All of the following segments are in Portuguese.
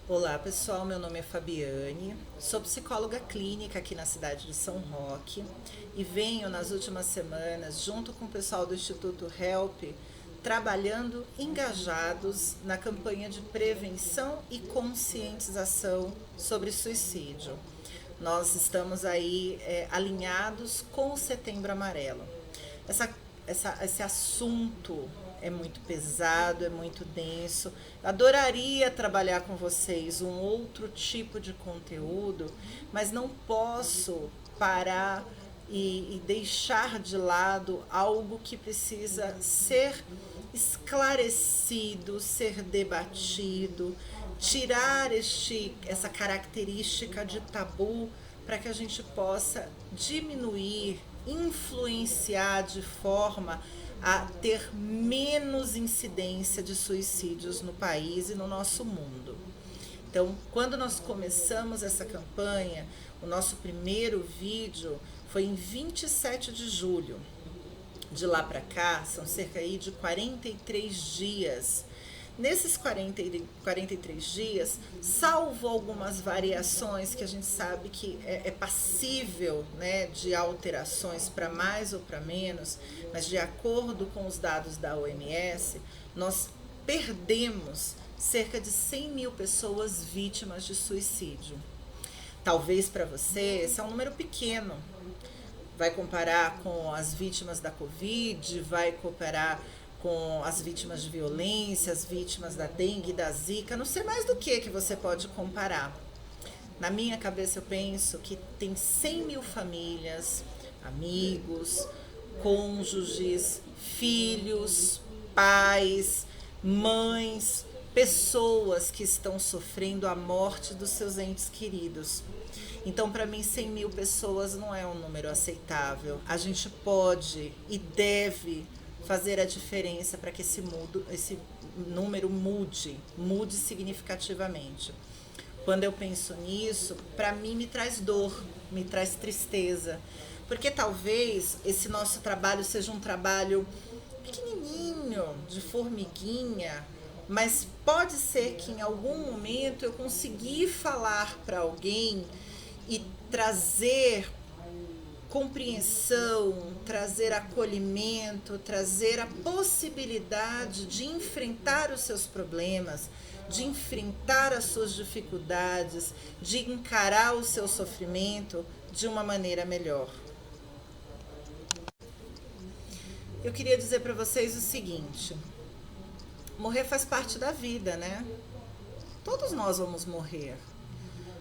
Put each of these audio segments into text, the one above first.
Olá pessoal, meu nome é Fabiane, sou psicóloga clínica aqui na cidade de São Roque e venho nas últimas semanas, junto com o pessoal do Instituto HELP, trabalhando engajados na campanha de prevenção e conscientização sobre suicídio. Nós estamos aí alinhados com o Setembro Amarelo. Essa, esse assunto é muito pesado, é muito denso. Eu adoraria trabalhar com vocês um outro tipo de conteúdo, mas não posso parar e deixar de lado algo que precisa ser esclarecido, ser debatido, tirar essa característica de tabu para que a gente possa diminuir, influenciar de forma a ter menos incidência de suicídios no país e no nosso mundo. Então, quando nós começamos essa campanha, o nosso primeiro vídeo foi em 27 de julho. De lá para cá, são cerca aí de 43 dias. Nesses 43 dias, salvo algumas variações que a gente sabe que é passível, né, de alterações para mais ou para menos, mas de acordo com os dados da OMS, nós perdemos cerca de 100 mil pessoas vítimas de suicídio. Talvez para você esse é um número pequeno, vai comparar com as vítimas da Covid, vai comparar com as vítimas de violência, as vítimas da dengue, da zika, não sei mais do que você pode comparar. Na minha cabeça eu penso que tem 100 mil famílias, amigos, cônjuges, filhos, pais, mães, pessoas que estão sofrendo a morte dos seus entes queridos. Então, para mim, 100 mil pessoas não é um número aceitável. A gente pode e deve fazer a diferença para que esse número mude significativamente. Quando eu penso nisso, para mim me traz dor, me traz tristeza, porque talvez esse nosso trabalho seja um trabalho pequenininho, de formiguinha, mas pode ser que em algum momento eu consegui falar para alguém e trazer compreensão, trazer acolhimento, trazer a possibilidade de enfrentar os seus problemas, de enfrentar as suas dificuldades, de encarar o seu sofrimento de uma maneira melhor. Eu queria dizer para vocês o seguinte: morrer faz parte da vida, né? Todos nós vamos morrer.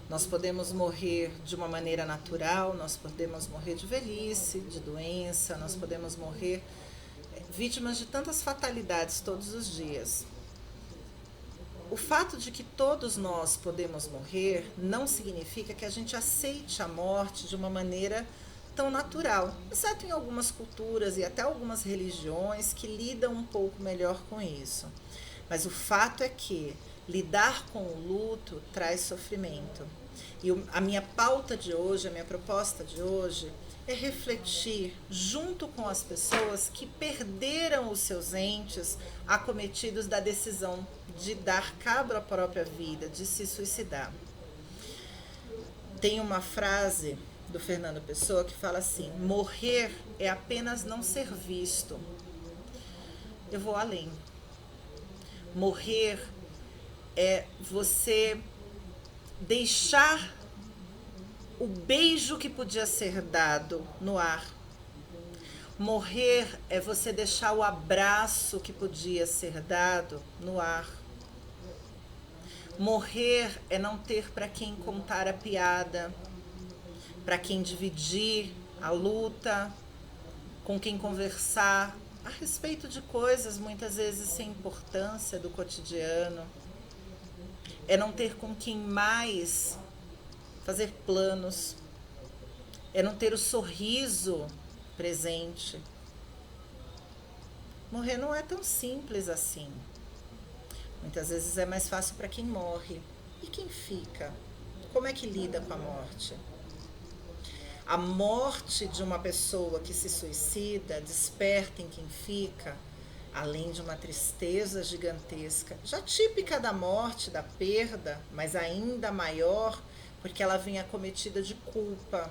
Nós podemos morrer de uma maneira natural, nós podemos morrer de velhice, de doença, nós podemos morrer vítimas de tantas fatalidades todos os dias. O fato de que todos nós podemos morrer não significa que a gente aceite a morte de uma maneira tão natural, exceto em algumas culturas e até algumas religiões que lidam um pouco melhor com isso. Mas o fato é que lidar com o luto traz sofrimento. E a minha pauta de hoje, a minha proposta de hoje é refletir junto com as pessoas que perderam os seus entes acometidos da decisão de dar cabo à própria vida, de se suicidar. Tem uma frase do Fernando Pessoa que fala assim: morrer é apenas não ser visto. Eu vou além. Morrer é você deixar o beijo que podia ser dado no ar. Morrer é você deixar o abraço que podia ser dado no ar. Morrer é não ter para quem contar a piada, para quem dividir a luta, com quem conversar a respeito de coisas muitas vezes sem importância do cotidiano. É não ter com quem mais fazer planos. É não ter o sorriso presente. Morrer não é tão simples assim. Muitas vezes é mais fácil para quem morre. E quem fica? Como é que lida com a morte? A morte de uma pessoa que se suicida desperta em quem fica além de uma tristeza gigantesca, já típica da morte, da perda, mas ainda maior, porque ela vem acometida de culpa.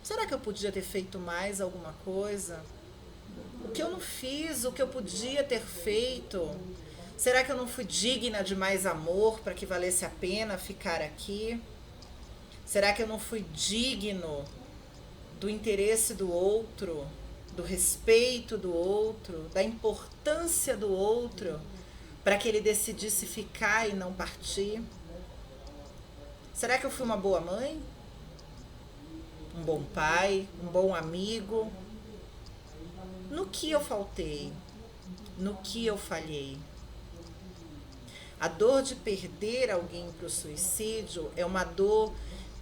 Será que eu podia ter feito mais alguma coisa? O que eu não fiz, o que eu podia ter feito? Será que eu não fui digna de mais amor para que valesse a pena ficar aqui? Será que eu não fui digno do interesse do outro, do respeito do outro, da importância do outro, para que ele decidisse ficar e não partir? Será que eu fui uma boa mãe? Um bom pai? Um bom amigo? No que eu faltei? No que eu falhei? A dor de perder alguém para o suicídio é uma dor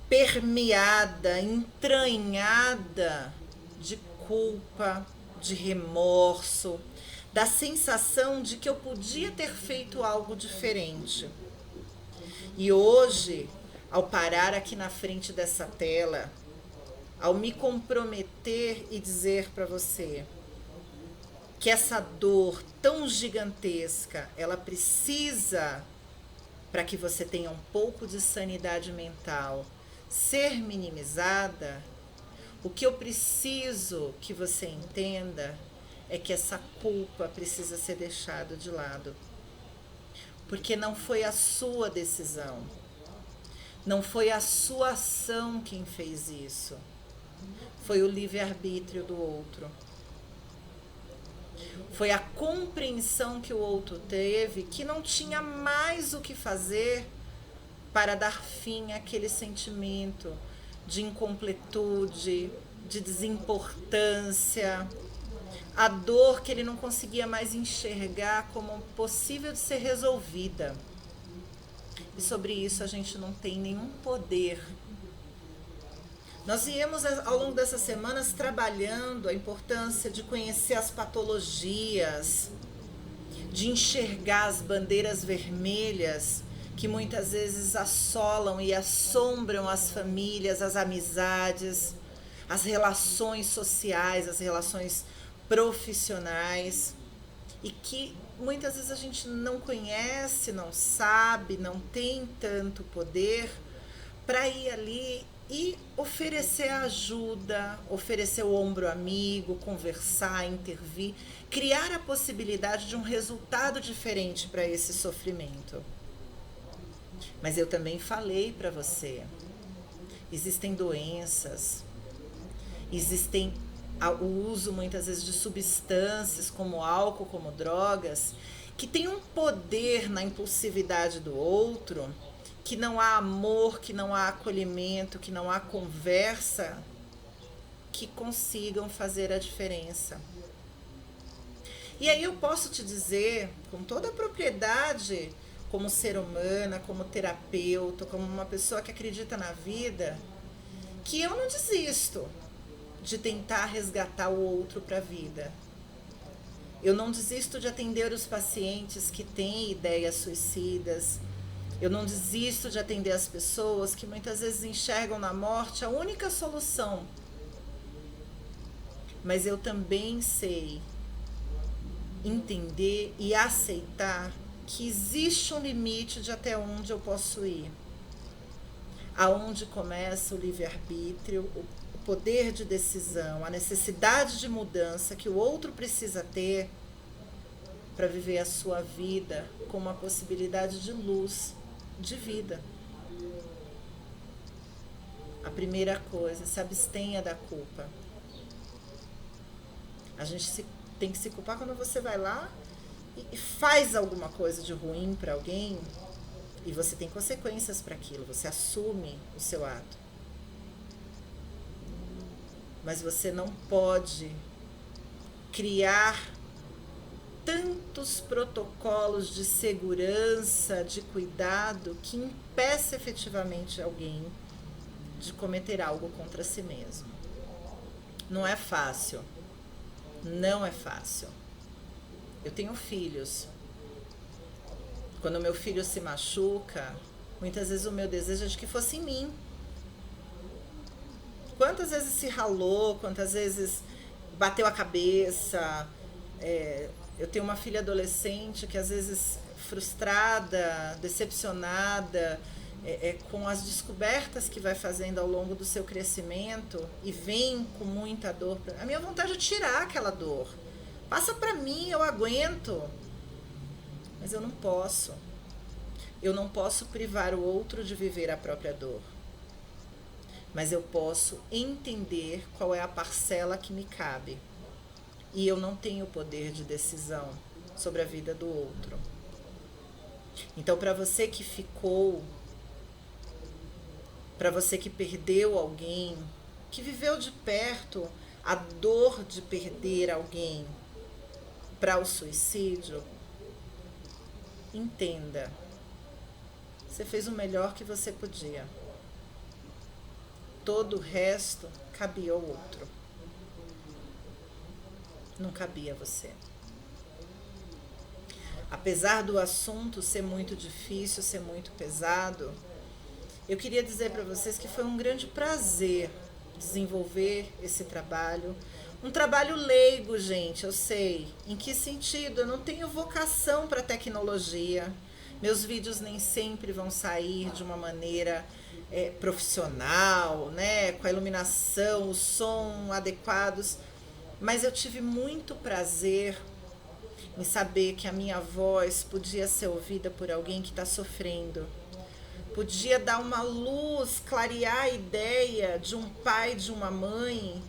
permeada, entranhada de culpa, de remorso, da sensação de que eu podia ter feito algo diferente. E hoje, ao parar aqui na frente dessa tela, ao me comprometer e dizer para você que essa dor tão gigantesca, ela precisa, para que você tenha um pouco de sanidade mental, ser minimizada, o que eu preciso que você entenda é que essa culpa precisa ser deixada de lado. Porque não foi a sua decisão, não foi a sua ação quem fez isso, foi o livre-arbítrio do outro. Foi a compreensão que o outro teve que não tinha mais o que fazer para dar fim àquele sentimento de incompletude, de desimportância, a dor que ele não conseguia mais enxergar como possível de ser resolvida. E sobre isso a gente não tem nenhum poder. Nós viemos ao longo dessas semanas trabalhando a importância de conhecer as patologias, de enxergar as bandeiras vermelhas que muitas vezes assolam e assombram as famílias, as amizades, as relações sociais, as relações profissionais, e que muitas vezes a gente não conhece, não sabe, não tem tanto poder para ir ali e oferecer ajuda, oferecer o ombro amigo, conversar, intervir, criar a possibilidade de um resultado diferente para esse sofrimento. Mas eu também falei para você, existem doenças, existem o uso muitas vezes de substâncias como álcool, como drogas, que tem um poder na impulsividade do outro, que não há amor, que não há acolhimento, que não há conversa que consigam fazer a diferença. E aí eu posso te dizer, com toda a propriedade, como ser humana, como terapeuta, como uma pessoa que acredita na vida, que eu não desisto de tentar resgatar o outro para a vida. Eu não desisto de atender os pacientes que têm ideias suicidas. Eu não desisto de atender as pessoas que muitas vezes enxergam na morte a única solução. Mas eu também sei entender e aceitar que existe um limite de até onde eu posso ir. Aonde começa o livre-arbítrio, o poder de decisão, a necessidade de mudança que o outro precisa ter para viver a sua vida com uma possibilidade de luz, de vida. A primeira coisa, se abstenha da culpa. A gente tem que se culpar quando você vai lá e faz alguma coisa de ruim para alguém e você tem consequências para aquilo, você assume o seu ato. Mas você não pode criar tantos protocolos de segurança, de cuidado, que impeça efetivamente alguém de cometer algo contra si mesmo. Não é fácil. Não é fácil. Eu tenho filhos. Quando meu filho se machuca, muitas vezes o meu desejo é de que fosse em mim. Quantas vezes se ralou, quantas vezes bateu a cabeça, Eu tenho uma filha adolescente que às vezes frustrada, decepcionada, com as descobertas que vai fazendo ao longo do seu crescimento e vem com muita dor. A minha vontade é tirar aquela dor. Passa para mim, eu aguento. Mas eu não posso. Eu não posso privar o outro de viver a própria dor. Mas eu posso entender qual é a parcela que me cabe. E eu não tenho poder de decisão sobre a vida do outro. Então, para você que ficou, para você que perdeu alguém, que viveu de perto a dor de perder alguém para o suicídio, entenda, você fez o melhor que você podia. Todo o resto cabia ao outro. Não cabia a você. Apesar do assunto ser muito difícil, ser muito pesado, eu queria dizer para vocês que foi um grande prazer desenvolver esse trabalho. Um trabalho leigo, gente, eu sei. Em que sentido? Eu não tenho vocação para tecnologia. Meus vídeos nem sempre vão sair de uma maneira profissional, né? Com a iluminação, o som adequados. Mas eu tive muito prazer em saber que a minha voz podia ser ouvida por alguém que está sofrendo. Podia dar uma luz, clarear a ideia de um pai, de uma mãe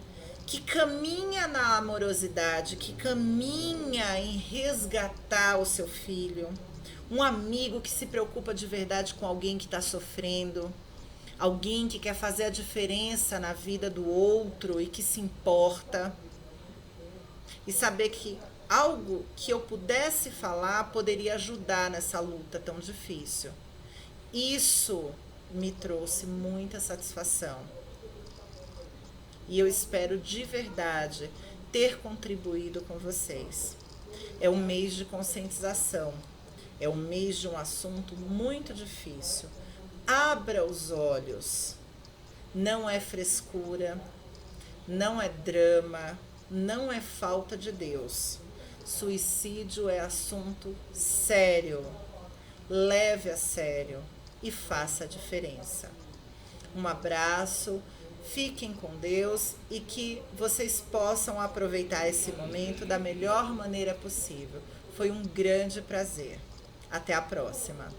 que caminha na amorosidade, que caminha em resgatar o seu filho. Um amigo que se preocupa de verdade com alguém que está sofrendo. Alguém que quer fazer a diferença na vida do outro e que se importa. E saber que algo que eu pudesse falar poderia ajudar nessa luta tão difícil. Isso me trouxe muita satisfação. E eu espero de verdade ter contribuído com vocês. É um mês de conscientização. É um mês de um assunto muito difícil. Abra os olhos. Não é frescura, não é drama, não é falta de Deus. Suicídio é assunto sério. Leve a sério e faça a diferença. Um abraço, fiquem com Deus e que vocês possam aproveitar esse momento da melhor maneira possível. Foi um grande prazer. Até a próxima.